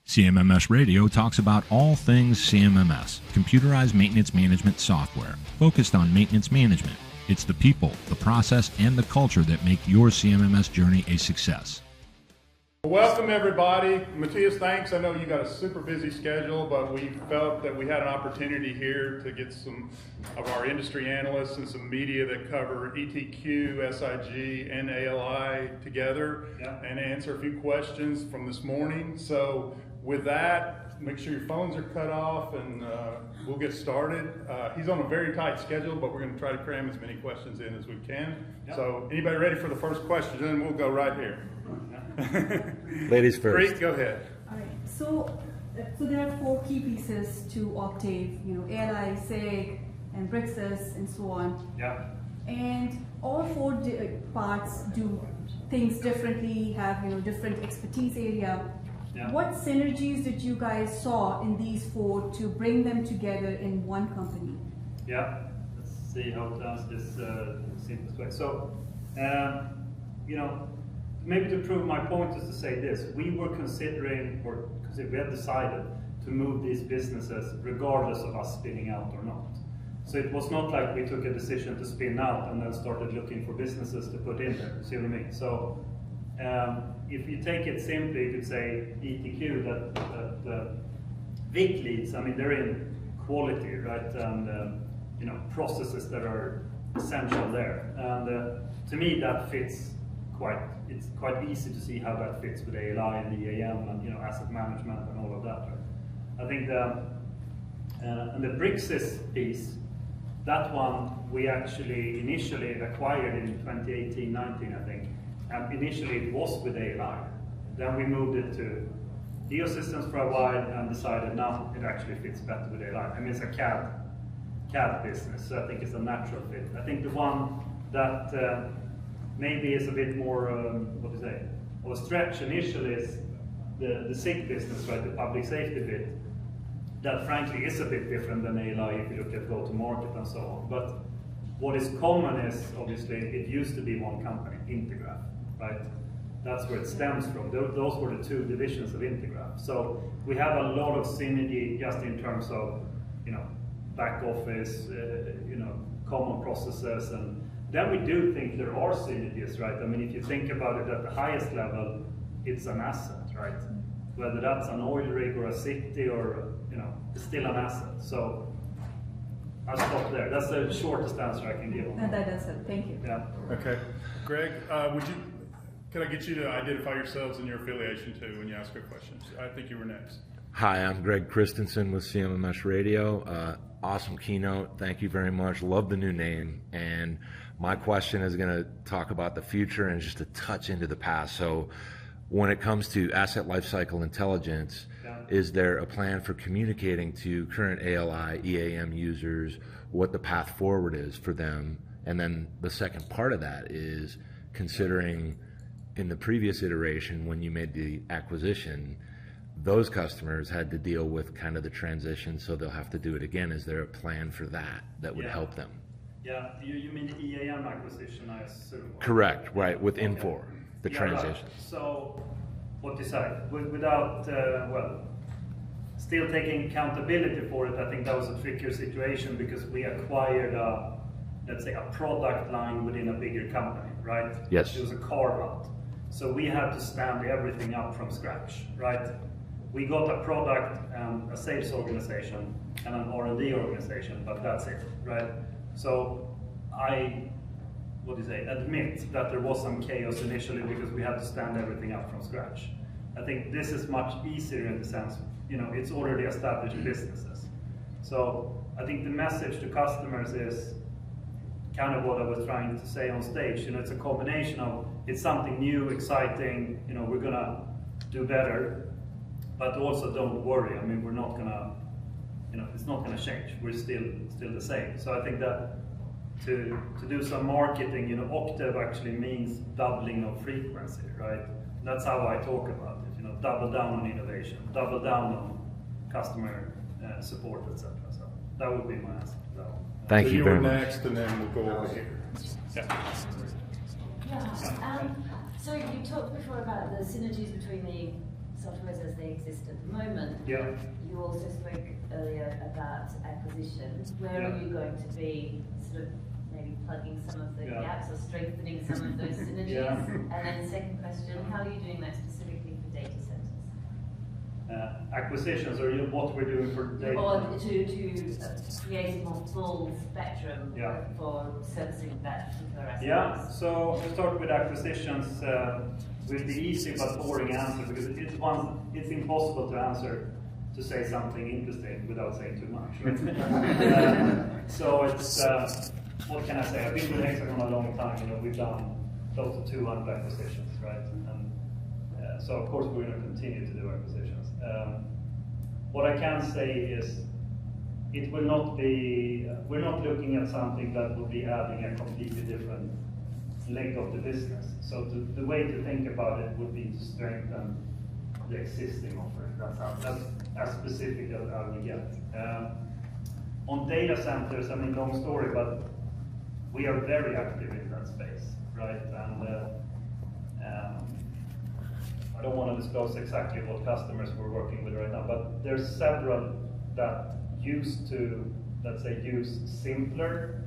CMMS Radio talks about all things CMMS, computerized maintenance management software, focused on maintenance management. It's the people, the process, and the culture that make your CMMS journey a success. Welcome everybody. Mattias, thanks. I know you got a super busy schedule, but we felt that we had an opportunity here to get some of our industry analysts and some media that cover ETQ, SIG, and ALI together and answer a few questions from this morning. So with that, make sure your phones are cut off and we'll get started. He's on a very tight schedule, but we're going to try to cram as many questions in as we can. So anybody ready for the first question? Then we'll go right here. Ladies first. Great, go ahead. All right. So there are 4 key pieces to Octave. ALI, SIG, and Brixis, and so on. Yeah. And all 4 parts do things differently. Have different expertise area. Yeah. What synergies did you guys saw in these 4 to bring them together in one company? Yeah. Let's see how to answer this simplest way. So, maybe to prove my point is to say this: we were considering, or we have decided to move these businesses regardless of us spinning out or not. So it was not like we took a decision to spin out and then started looking for businesses to put in there. See what I mean? So if you take it simply, you could say ETQ, that Vic leads. I mean, they're in quality, right, and processes that are essential there. And to me, that fits it's quite easy to see how that fits with ALI and EAM and asset management and all of that. Right? I think and the Brixis piece, that one we actually initially acquired in 2018-19, I think, and initially it was with ALI. Then we moved it to Geosystems for a while and decided now it actually fits better with ALI. I mean, it's a CAD business, so I think it's a natural fit. I think the one that maybe is a bit more, of a stretch initially is the SIG business, right, the public safety bit. That frankly is a bit different than ALI if you look at go-to-market and so on. But what is common is, obviously, it used to be one company, Integraph, right? That's where it stems from. Those were the 2 divisions of Integraph. So we have a lot of synergy just in terms of, back office, common processes, and then we do think there are synergies, right? I mean, if you think about it at the highest level, it's an asset, right? Whether that's an oil rig or a city or, it's still an asset. So I'll stop there. That's the shortest answer I can give. And that does it. Thank you. Yeah. Okay. Greg, can I get you to identify yourselves and your affiliation too when you ask a question? I think you were next. Hi, I'm Greg Christensen with CMMS Radio. Awesome keynote. Thank you very much. Love the new name. And my question is going to talk about the future and just a touch into the past. So when it comes to asset lifecycle intelligence, is there a plan for communicating to current ALI, EAM users what the path forward is for them? And then the second part of that is considering in the previous iteration when you made the acquisition, those customers had to deal with kind of the transition, so they'll have to do it again. Is there a plan for that would help them? Yeah, you mean the EAM acquisition, I assume? Correct, right, with Infor, the transition. Right. So, what you say, without, still taking accountability for it, I think that was a trickier situation because we acquired let's say a product line within a bigger company, right? Yes. It was a carve out. So we had to stand everything up from scratch, right? We got a product and a sales organization and an R&D organization, but that's it, right? So I admit that there was some chaos initially because we had to stand everything up from scratch. I think this is much easier in the sense, it's already established businesses. So I think the message to customers is kind of what I was trying to say on stage. It's a combination of, it's something new, exciting, we're gonna do better, but also don't worry. I mean, we're not gonna, it's not gonna change. We're still the same. So I think that to do some marketing, Octave actually means doubling of frequency, right? That's how I talk about it. Double down on innovation, double down on customer support, etc. So that would be my answer to that one. Thank you very much. You were next, and then we'll go over here. So you talked before about the synergies between the softwares as they exist at the moment. Yeah. You also spoke earlier about acquisitions. Where are you going to be sort of maybe plugging some of the gaps or strengthening some of those synergies? And then second question, how are you doing that specifically for data centers? Acquisitions, or what we're doing for data? Or to create a more full spectrum for servicing that particular aspect. Yeah, so to start with acquisitions, will be easy but boring answer, because it's impossible to answer to say something interesting without saying too much. Right? So it's, what can I say? I've been with Hexagon a long time. You know, we've done close to 200 acquisitions, right? And so of course we're going to continue to do acquisitions. What I can say is, it will not be. We're not looking at something that will be adding a completely different leg of the business. So the way to think about it would be to strengthen the existing offer. That's as specific as I will get. On data centers, I mean, long story, but we are very active in that space, right? And I don't want to disclose exactly what customers we're working with right now, but there's several that used to, let's say, use simpler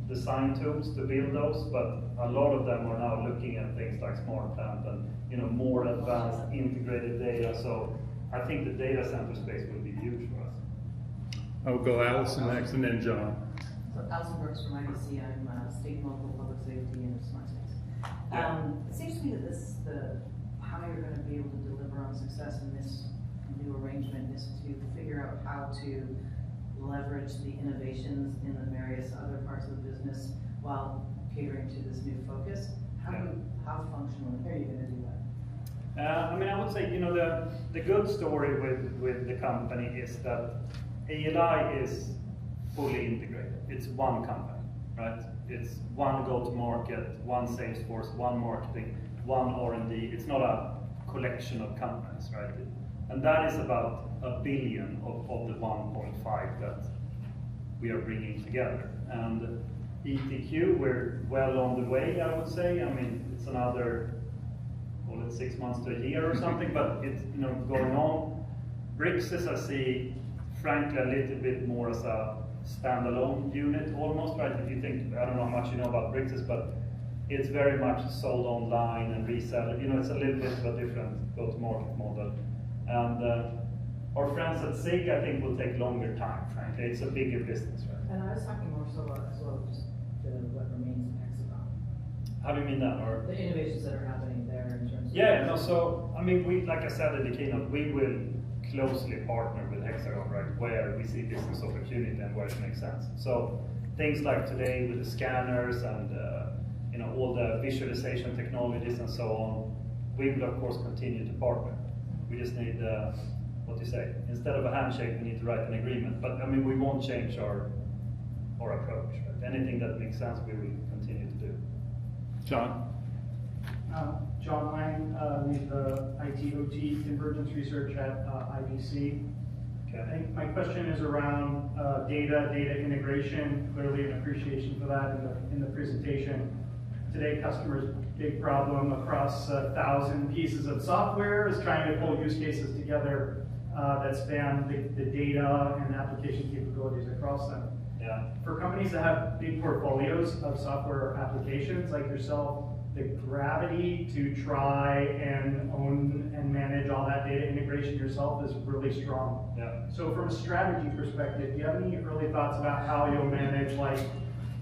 design tools to build those, but a lot of them are now looking at things like smart plant and more advanced integrated data. So I think the data center space will be huge for us. I'll go Allison next, and then John. So Allison works for IBC. I'm state and local public safety and smart cities. It seems to me that how you're going to be able to deliver on success in this new arrangement is to figure out how to leverage the innovations in the various other parts of the business while catering to this new focus. How functional are you going to do that? I mean, I would say, the good story with the company is that ALI is fully integrated. It's one company, right? It's one go-to-market, one sales force, one marketing, one R&D. It's not a collection of companies, right? And that is about $1 billion of the 1.5 that we are bringing together. And ETQ, we're well on the way, I would say. I mean, it's another, call it 6 months to a year or something, but it's going on. Brixis, I see, frankly, a little bit more as a standalone unit almost, right? If you think, I don't know how much you know about Brixis, but it's very much sold online and reseller. It's a little bit of a different go-to-market model. And our friends at SIG, I think, will take longer time, frankly. It's a bigger business, right? And I was talking more so about as well just what remains in Hexagon. How do you mean that? Or the innovations that are happening there in terms of... Yeah, no, so, I mean, like I said in the keynote, we will closely partner with Hexagon, right, where we see business opportunity and where it makes sense. So things like today with the scanners and all the visualization technologies and so on, we will of course continue to partner. We just need, what do you say, instead of a handshake, we need to write an agreement. But I mean, we won't change our approach. Right? Anything that makes sense, we will continue to do. John? John Lang, lead the IT/OT convergence research at IBC. Okay. I think my question is around data integration. Clearly an appreciation for that in the presentation. Today, customers' big problem across 1,000 pieces of software is trying to pull use cases together that span the data and application capabilities across them. Yeah. For companies that have big portfolios of software applications like yourself, the gravity to try and own and manage all that data integration yourself is really strong. Yeah. So from a strategy perspective, do you have any early thoughts about how you'll manage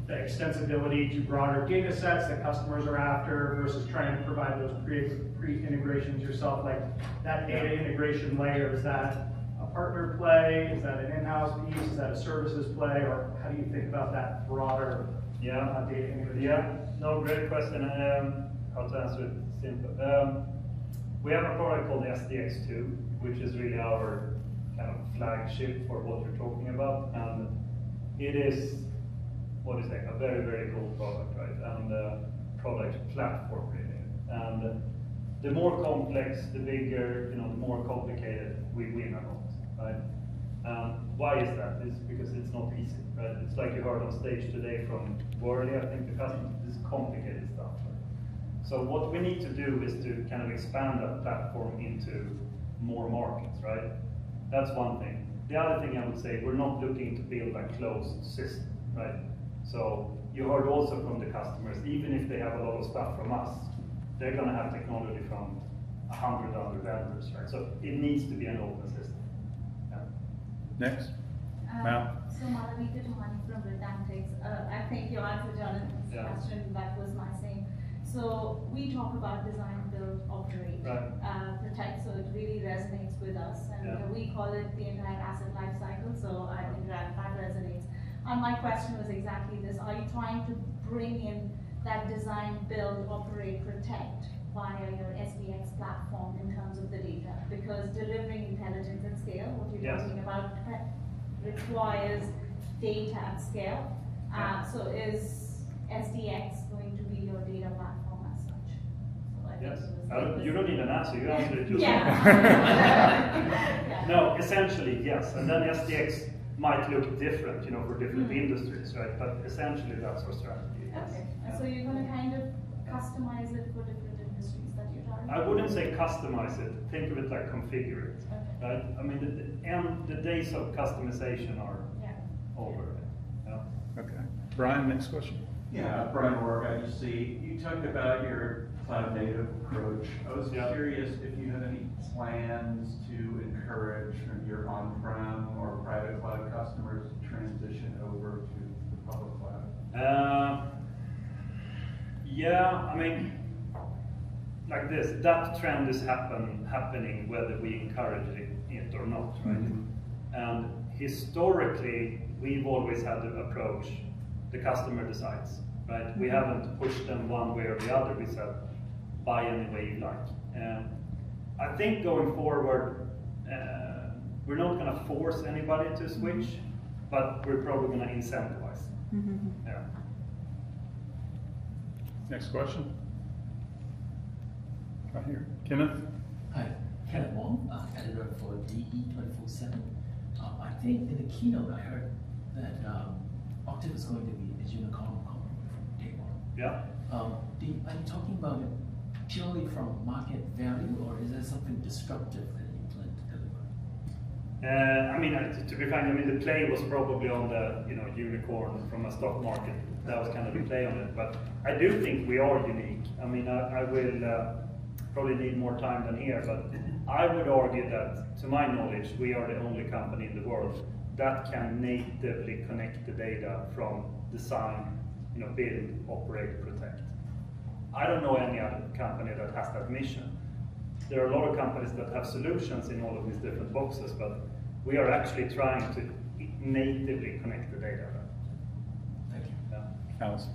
the extensibility to broader data sets that customers are after versus trying to provide those pre-integrations yourself? Like that data integration layer, is that a partner play? Is that an in-house piece? Is that a services play? Or how do you think about that broader data integration? Yeah, no, great question. How to answer it simple. We have a product called SDX2, which is really our kind of flagship for what you're talking about. And it is, a very, very cool product, right? And product platform, really. And the more complex, the bigger, the more complicated, we win a lot, right? Why is that? It's because it's not easy, right? It's like you heard on stage today from Worley, I think, the customer, this complicated stuff. Right? So what we need to do is to kind of expand that platform into more markets, right? That's one thing. The other thing I would say, we're not looking to build a closed system, right? So you heard also from the customers, even if they have a lot of stuff from us, they're going to have technology from 100 other vendors, right? So it needs to be an open system. Yeah. Next. Mal. So Malavika Tomani from Britannics. I think you answered Jonathan's question. That was my same. So we talk about design, build, operate, protect. So it really resonates with us, and we call it the entire asset life cycle. So I think that resonates. And my question was exactly this: are you trying to bring in that design, build, operate, protect via your SDX platform in terms of the data? Because delivering intelligence at scale, what you're talking about, requires data at scale. So is SDX going to be your data platform as such? So I think You don't need an answer, you answered it yourself. Yeah. No, essentially, yes. And then SDX might look different, for different industries, right? But essentially, that's our strategy. Okay. So you're going to kind of customize it for different industries that you're targeting? I wouldn't say customize it. Think of it like configure it, right? I mean, the days of customization are over. Yeah. Okay. Brian, next question. Yeah, Brian Work, IGC. You talked about your cloud native approach. I was curious if you have any plans to encourage your on-prem or private cloud customers to transition over to the public cloud. Yeah, I mean, like this, that trend is happening whether we encourage it or not, right? And historically, we've always had the approach, the customer decides, right? We haven't pushed them one way or the other. We said, buy any way you like. I think going forward, we're not going to force anybody to switch, but we're probably going to incentivize. Yeah. Next question. Right here. Kenneth? Hi, Kenneth Wong, editor for DE247. I think in the keynote I heard that Octave is going to be a unicorn company from day one. Yeah. Are you talking about it purely from market value, or is there something disruptive that you plan to deliver? I mean, to be frank, I mean the play was probably on the unicorn from a stock market. That was kind of the play on it. But I do think we are unique. I mean, I will probably need more time than here, but I would argue that, to my knowledge, we are the only company in the world that can natively connect the data from design, build, operate, protect. I don't know any other company that has that mission. There are a lot of companies that have solutions in all of these different boxes, but we are actually trying to natively connect the data. Thank you. Yeah. Alice?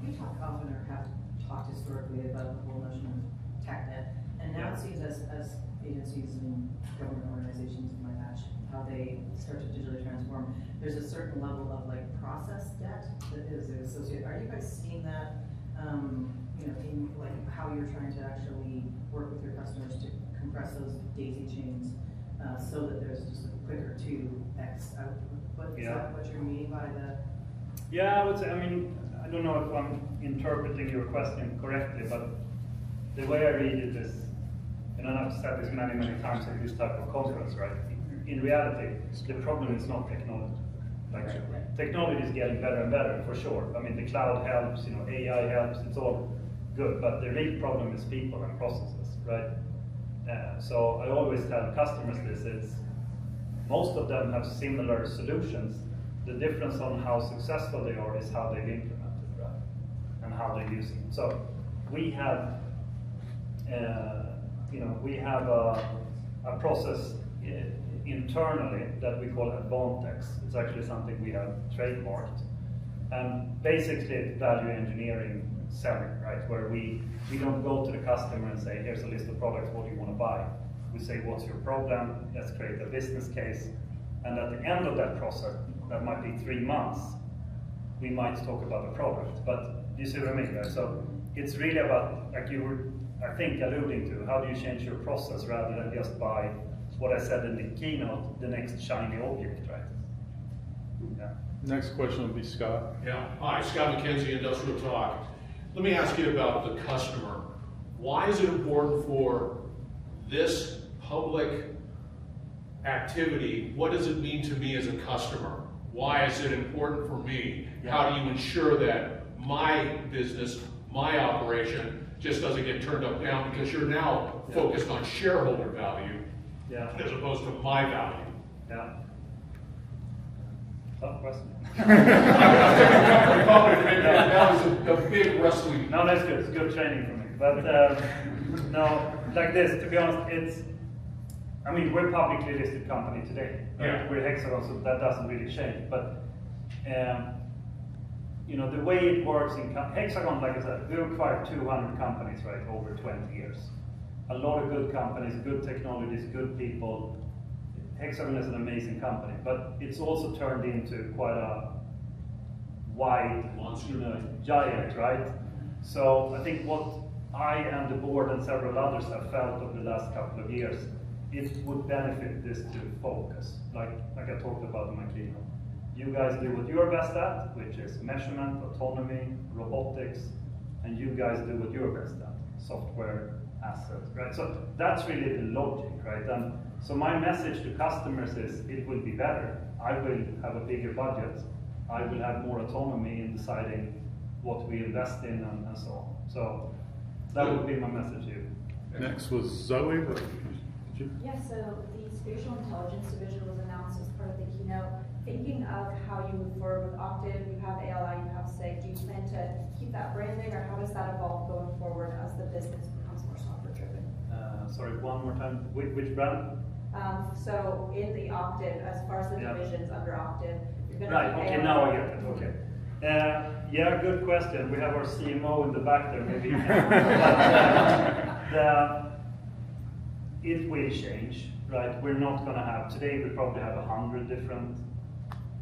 You talk often, or have talked historically, about the whole notion of TechNet, and now it seems as agencies and government organizations might match how they start to digitally transform, there's a certain level of process debt that is associated. Are you guys seeing that? In how you're trying to actually work with your customers to compress those daisy chains so that there's just a quicker 2x output? Is that what you're meaning by that? Yeah, I would say, I mean, I don't know if I'm interpreting your question correctly, but the way I read it is, and I've said this many times in this type of conference, right? In reality, the problem is not technology. Technology is getting better and better, for sure. I mean, the cloud helps, AI helps, it's all good, but the real problem is people and processes, right? So I always tell customers this, most of them have similar solutions. The difference on how successful they are is how they've implemented, right? And how they're using it. So we have, we have a process internally that we call Advantex. It's actually something we have trademarked. And basically it's value engineering selling, right? Where we don't go to the customer and say, here's a list of products, what do you want to buy? We say, what's your problem? Let's create a business case. And at the end of that process, that might be 3 months, we might talk about the product. But you see what I mean, right? So it's really about, like you were, I think, alluding to, how do you change your process rather than just buy what I said in the keynote, the next shiny object, right? Yeah. Next question will be Scott. Yeah. Hi, Scott MacKenzie, Industrial Talk. Let me ask you about the customer. Why is it important for this public activity, what does it mean to me as a customer? Why is it important for me? How do you ensure that my business, my operation, just doesn't get turned up down because you're now focused on shareholder value as opposed to my value? Yeah. Tough question. That was a big wrestling. No, that's good. It's good training for me. But no, like this, to be honest, I mean, we're a publicly listed company today. Right? We're Hexagon, so that doesn't really change. But you know, the way it works in Hexagon, like I said, we acquired 200 companies, right, over 20 years. A lot of good companies, good technologies, good people. Hexagon is an amazing company, but it's also turned into quite a wide giant, right? So I think what I and the board and several others have felt over the last couple of years, it would benefit this to focus, like I talked about in my keynote. You guys do what you're best at, which is measurement, autonomy, robotics, and you guys do what you're best at, software, assets, right? So that's really the logic, right? And so my message to customers is it will be better. I will have a bigger budget. I will have more autonomy in deciding what we invest in and so on. So that would be my message to you. Next was Zoe. Yeah, so the Spatial Intelligence Division was announced as part of the keynote. Thinking of how you move forward with Octave, you have ALI, you have SIG, do you plan to keep that branding, or how does that evolve going forward as the business becomes more software driven? Sorry, one more time. Which brand? So in the Octave, as far as the divisions under Octave, you're going to right, okay, now I get it, okay. Yeah, good question. We have our CMO in the back there, maybe. It will change, right? We're not going to have, today we probably have 100 different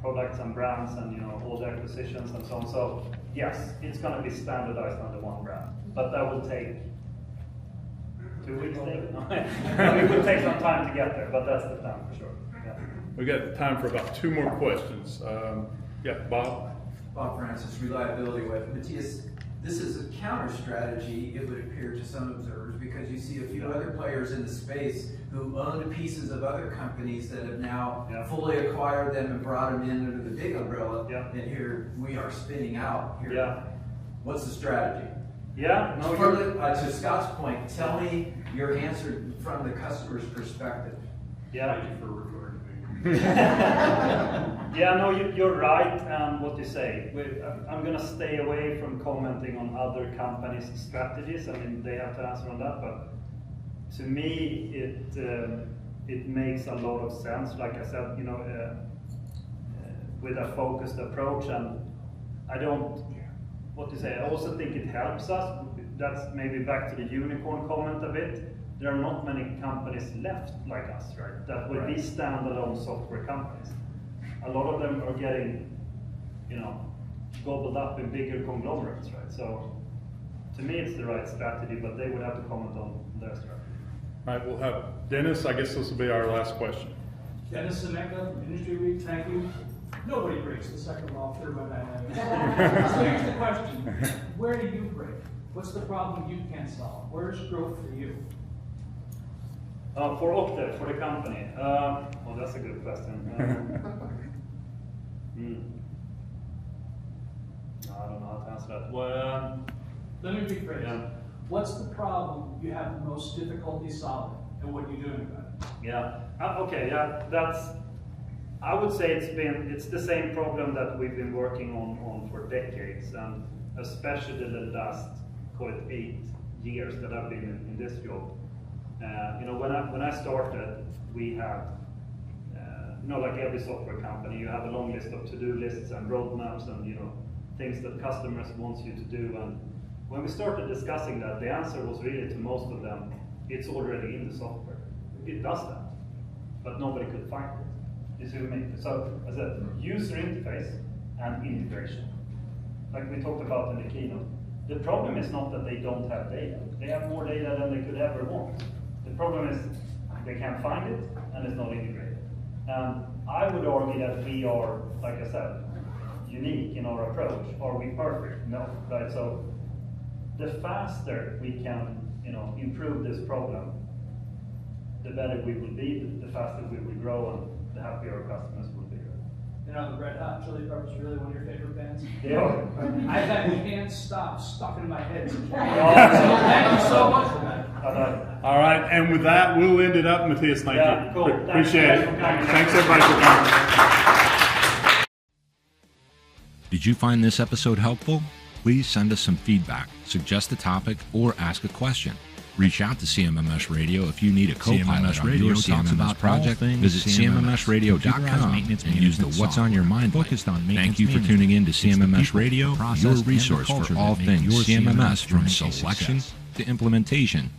products and brands and, you know, all the acquisitions and so on. So yes, it's going to be standardized under one brand, but that will take 2 weeks maybe? No, it will take some time to get there, but that's the plan for sure. Yeah. We got time for about 2 more questions. Yeah, Bob. Bob Francis, Reliability Web. Mattias, this is a counter strategy, it would appear to some observers, because you see a few other players in the space who owned pieces of other companies that have now fully acquired them and brought them in under the big umbrella, and here we are spinning out. Here. What's the strategy? To Scott's point, tell me your answer from the customer's perspective. Thank you for referring to me. You're right, and what you say. I'm going to stay away from commenting on other companies' strategies. I mean, they have to answer on that, but to me, it makes a lot of sense. Like I said, you know, with a focused approach, and I also think it helps us. That's maybe back to the unicorn comment a bit. There are not many companies left like us, right? That will be standalone software companies. A lot of them are getting, you know, gobbled up in bigger conglomerates, right? So, to me, it's the right strategy, but they would have to comment on their strategy. All right, we'll have Dennis. I guess this will be our last question. Dennis Seneca, Industry Week, thank you. Nobody breaks the second law of thermodynamics. So here's the question. Where do you break? What's the problem you can't solve? Where's growth for you? For Octave, for the company. Well, that's a good question. I don't know how to answer that. Well, let me rephrase. What's the problem you have the most difficulty solving, and what are you doing about it? That's. I would say it's the same problem that we've been working on for decades, and especially the last, call it 8 years that I've been in this job. You know, when I started, we had, you know, like every software company, you have a long list of to-do lists and roadmaps and, you know, things that customers want you to do. And when we started discussing that, the answer was really to most of them, it's already in the software. It does that, but nobody could find it. You see what I mean? So, as a user interface and integration, like we talked about in the keynote, the problem is not that they don't have data. They have more data than they could ever want. The problem is they can't find it and it's not integrated. And I would argue that we are, like I said, unique in our approach. Are we perfect? No, right? So the faster we can, you know, improve this problem, the better we will be, the faster we will grow, and the happier our customers will be. You know, the Red Hot Chili Peppers are really one of your favorite bands? Yeah. I've had Can't Stop stuck in my head. So thank you so much for that. All right, and with that, we'll end it up. Mattias, thank you. Cool. Appreciate it. Thanks everybody for coming. Did you find this episode helpful? Please send us some feedback, suggest a topic, or ask a question. Reach out to CMMS Radio if you need a co-pilot on your CMMS project. Visit CMMSradio.com and use the What's on Your Mind link. Thank you for tuning in to CMMS Radio, your resource for all things CMMS, from selection to implementation